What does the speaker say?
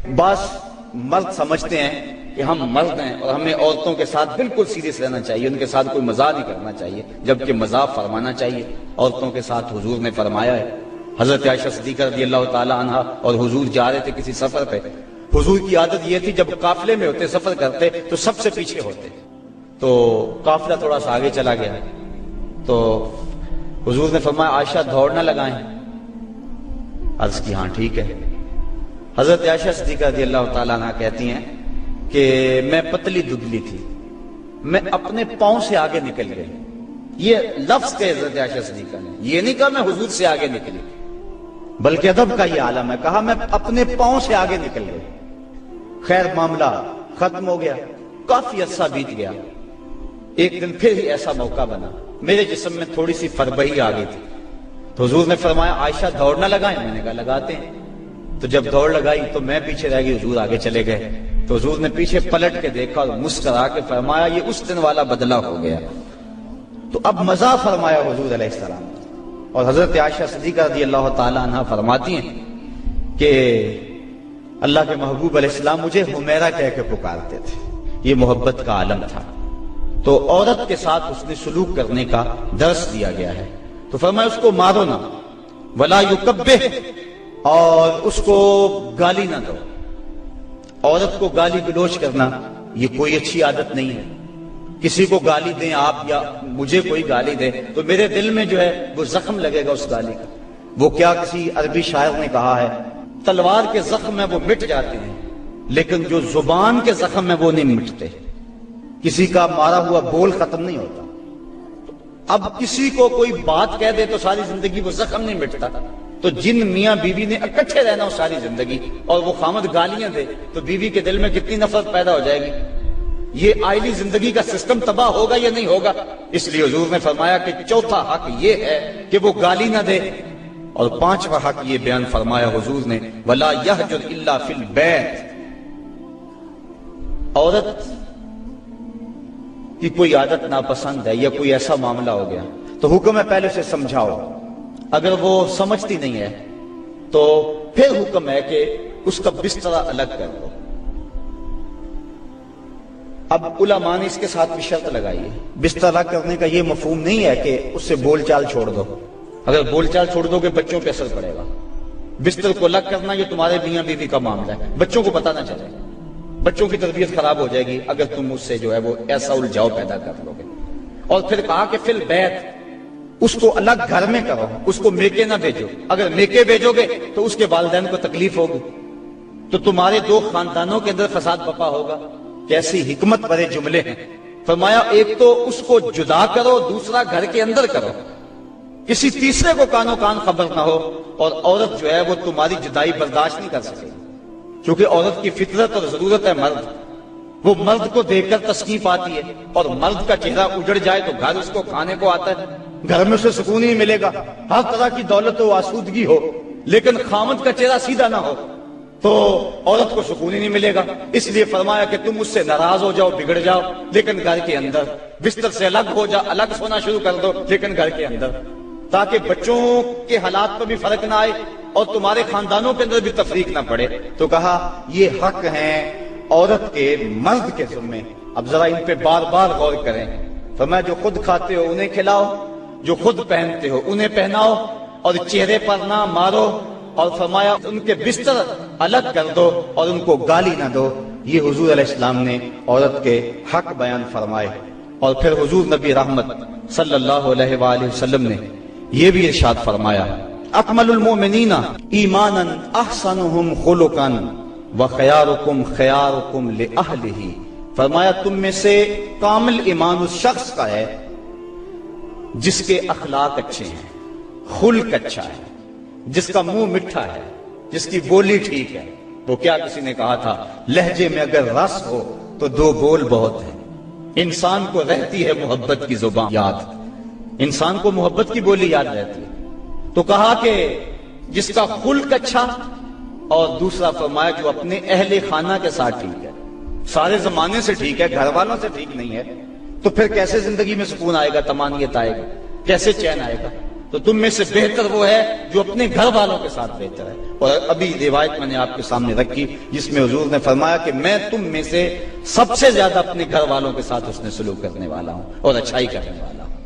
بعض مرد سمجھتے ہیں کہ ہم مرد ہیں اور ہمیں عورتوں کے ساتھ بالکل سیریس رہنا چاہیے، ان کے ساتھ کوئی مزاح نہیں کرنا چاہیے، جبکہ مزاح فرمانا چاہیے۔ عورتوں کے ساتھ حضور نے فرمایا ہے، حضرت عائشہ صدیقہ رضی اللہ تعالی عنہ اور حضور جا رہے تھے کسی سفر پہ۔ حضور کی عادت یہ تھی جب قافلے میں ہوتے، سفر کرتے تو سب سے پیچھے ہوتے، تو قافلہ تھوڑا سا آگے چلا گیا تو حضور نے فرمایا عائشہ دوڑ نہ لگائیں۔ عرض کی ہاں ٹھیک ہے۔ حضرت عائشہ صدیقہ رضی اللہ تعالیٰ عنہ کہتی ہیں کہ میں پتلی دبلی تھی، میں اپنے پاؤں سے آگے نکل گئی۔ یہ لفظ کہ حضرت عائشہ صدیقہ نے یہ نہیں کہا میں حضور سے آگے نکلی، بلکہ ادب کا یہ عالم ہے، کہا میں اپنے پاؤں سے آگے نکل گئی۔ خیر معاملہ ختم ہو گیا، کافی عرصہ بیت گیا۔ ایک دن پھر ہی ایسا موقع بنا، میرے جسم میں تھوڑی سی فربہی آ گئی تھی، تو حضور نے فرمایا عائشہ دوڑ نہ لگائیں؟ میں نے کہا لگاتے ہیں۔ تو جب دوڑ لگائی تو میں پیچھے رہ گئی، حضور آگے چلے گئے، تو حضور نے پیچھے پلٹ کے دیکھا اور مسکرا کے فرمایا یہ اس دن والا بدلہ ہو گیا۔ تو اب مزاح فرمایا حضور علیہ السلام، اور حضرت عائشہ صدیقہ رضی اللہ تعالی عنہ فرماتی ہیں کہ اللہ کے محبوب علیہ السلام مجھے حمیرہ کہہ کے پکارتے تھے، یہ محبت کا عالم تھا۔ تو عورت کے ساتھ حسن سلوک کرنے کا درس دیا گیا ہے، تو فرمایا اس کو مارو نہ، ولا یکبہ، اور اس کو گالی نہ دو۔ عورت کو گالی گلوچ کرنا یہ کوئی اچھی عادت نہیں ہے۔ کسی کو گالی دیں آپ یا مجھے کوئی گالی دے تو میرے دل میں جو ہے وہ زخم لگے گا اس گالی کا۔ وہ کیا کسی عربی شاعر نے کہا ہے، تلوار کے زخم ہیں وہ مٹ جاتے ہیں لیکن جو زبان کے زخم ہیں وہ نہیں مٹتے۔ کسی کا مارا ہوا بول ختم نہیں ہوتا۔ اب کسی کو کوئی بات کہہ دے تو ساری زندگی وہ زخم نہیں مٹتا، تو جن میاں بیوی نے اکٹھے رہنا ہو ساری زندگی اور وہ خامد گالیاں دے تو بیوی کے دل میں کتنی نفرت پیدا ہو جائے گی۔ یہ آئلی زندگی کا سسٹم تباہ ہوگا یا نہیں ہوگا؟ اس لیے حضور نے فرمایا کہ چوتھا حق یہ ہے کہ وہ گالی نہ دے، اور پانچواں حق یہ بیان فرمایا حضور نے وَلَا يَهْجُرْ إِلَّا فِي الْبَيْتِ۔ عورت کی کوئی عادت ناپسند ہے یا کوئی ایسا معاملہ ہو گیا تو حکم ہے پہلے سے سمجھاؤ، اگر وہ سمجھتی نہیں ہے تو پھر حکم ہے کہ اس کا بستر الگ کر دو۔ اب علماء نے اس کے ساتھ بھی شرط لگائی ہے، بستر الگ کرنے کا یہ مفہوم نہیں ہے کہ اس سے بول چال چھوڑ دو، اگر بول چال چھوڑ دو گے بچوں پہ اثر پڑے گا۔ بستر کو الگ کرنا یہ تمہارے میاں بیوی کا معاملہ ہے، بچوں کو پتہ نہ چلے، بچوں کی تربیت خراب ہو جائے گی اگر تم اس سے جو ہے وہ ایسا الجھاؤ پیدا کر لو گے۔ اور پھر کہا کہ فی البیت، اس کو الگ گھر میں کرو، اس کو میکے نہ بھیجو، اگر میکے بھیجو گے تو اس کے والدین کو تکلیف ہوگی، تو تمہارے دو خاندانوں کے اندر فساد بپا ہوگا۔ کیسی حکمت بھرے جملے ہیں۔ فرمایا ایک تو اس کو جدا کرو، دوسرا گھر کے اندر کرو، کسی تیسرے کو کانوں کان خبر نہ ہو، اور عورت جو ہے وہ تمہاری جدائی برداشت نہیں کر سکے، کیونکہ عورت کی فطرت اور ضرورت ہے مرد، وہ مرد کو دیکھ کر تسکین پاتی ہے، اور مرد کا چہرہ اجڑ جائے تو گھر اس کو کھانے کو آتا ہے، گھر میں اسے سکون ہی ملے گا، ہر طرح کی دولت و آسودگی ہو، لیکن خامد کا چہرہ سیدھا نہ ہو تو عورت کو سکون ہی نہیں ملے گا۔ اس لیے فرمایا کہ تم اس سے ناراض ہو جاؤ، بگڑ جاؤ، لیکن گھر کے اندر بستر سے الگ ہو جا، الگ سونا شروع کر دو، لیکن گھر کے اندر، تاکہ بچوں کے حالات پر بھی فرق نہ آئے اور تمہارے خاندانوں کے اندر بھی تفریق نہ پڑے۔ تو کہا یہ حق ہیں عورت کے مرد کے ذمے۔ اب ذرا ان پہ بار بار غور کریں۔ فرمایا جو خود کھاتے ہو انہیں کھلاؤ، جو خود پہنتے ہو انہیں پہناؤ، اور چہرے پر نہ مارو، اور فرمایا ان کے بستر الگ کر دو اور ان کو گالی نہ دو۔ یہ حضور علیہ السلام نے عورت کے حق بیان فرمائے۔ اور پھر حضور نبی رحمت صلی اللہ علیہ وآلہ وسلم نے یہ بھی ارشاد فرمایا اکمل المؤمنین ایمانا احسنهم خلقا وخیارکم خیارکم لأہلہ۔ فرمایا تم میں سے کامل ایمان اس شخص کا ہے جس کے اخلاق اچھے ہیں، خلق اچھا ہے، جس کا منہ میٹھا ہے، جس کی بولی ٹھیک ہے۔ وہ کیا کسی نے کہا تھا لہجے میں اگر رس ہو تو دو بول بہت ہے۔ انسان کو رہتی ہے محبت کی زبان یاد، انسان کو محبت کی بولی یاد رہتی ہے۔ تو کہا کہ جس کا خلق اچھا، اور دوسرا فرمایا جو اپنے اہل خانہ کے ساتھ ٹھیک ہے، سارے زمانے سے ٹھیک ہے، گھر والوں سے ٹھیک نہیں ہے، تو پھر کیسے زندگی میں سکون آئے گا، تمانیت آئے گا، کیسے چین آئے گا؟ تو تم میں سے بہتر وہ ہے جو اپنے گھر والوں کے ساتھ بہتر ہے. اور ابھی روایت میں نے آپ کے سامنے رکھی جس میں حضور نے فرمایا کہ میں تم میں سے سب سے زیادہ اپنے گھر والوں کے ساتھ حسن سلوک کرنے والا ہوں اور اچھائی کرنے والا ہوں.